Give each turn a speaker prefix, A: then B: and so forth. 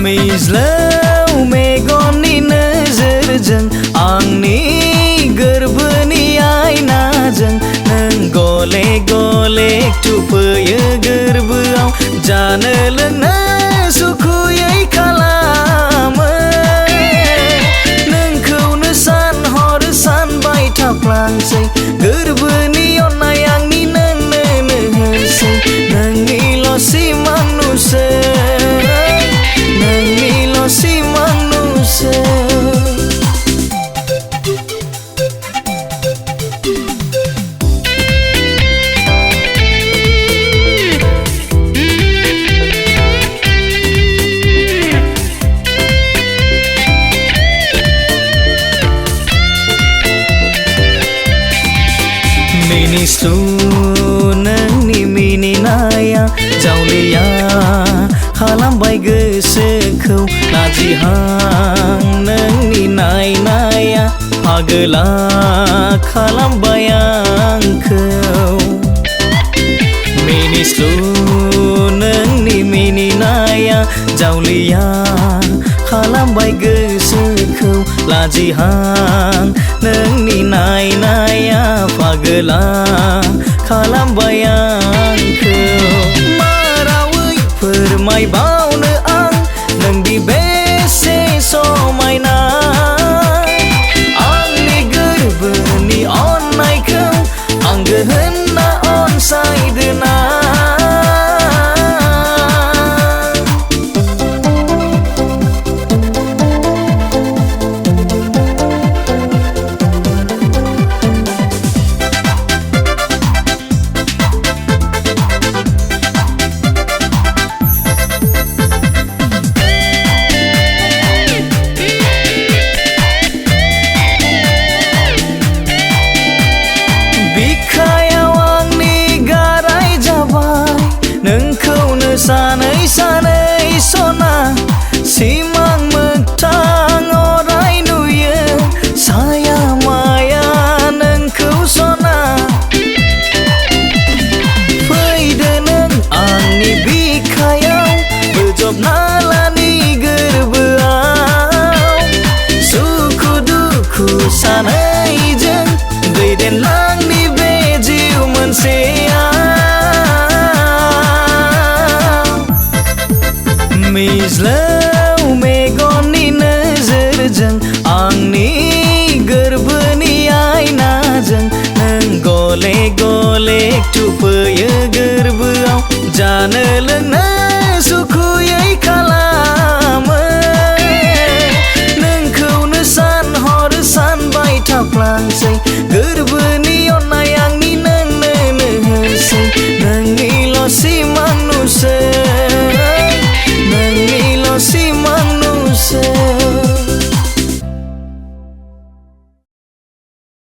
A: मिज्लाव मेगननि नोजोरजों आंनि गोरबोनि आयनाजों नों गले गले थुफैयो गोरबोआव जानो लोंनो सुखुयै खालामो नोंखौनो सानहर सानबाय थाफ्लांसै गोरबोनि अननाय आंनि नोंनो होसै नोंनिल' सिमां नुसै नोंनिल' सिमां नुसै मिनिस्लु नोंनि मिनिनाया जावलिया खालामबाय गोसोखौ लाजिहां नोंनि नायनाया पागोला खालामबाय आंखौ मिनिस्लु नोंनि मिनिनाया जावलिया खालामबाय गोसोखौ लाजिहां नोंनि नायनाया पागोला खालामबाय आंखौ मा रावै फोरमायबावनो आं नोंदि बेसे समायना आंनि गोरबोनि अननायखौ आंगो होनना अनसायदोना नोंखौनो सानै सानै सना सिमां मोगथां अराय नुयो साया माया नोंखौ सना फैदो नों आंनि बिखायाव बोजबना लानि गोरबोआव सुखु दुखु सानैजों दैदेनलांनि बे जिउ मोनसेया मिज्लाव मेगननि नोजोरजों आंनि गोरबोनि आयनाजों नों गले गले थुफैयो गोरबोआव जानो लोंनो सुखुयै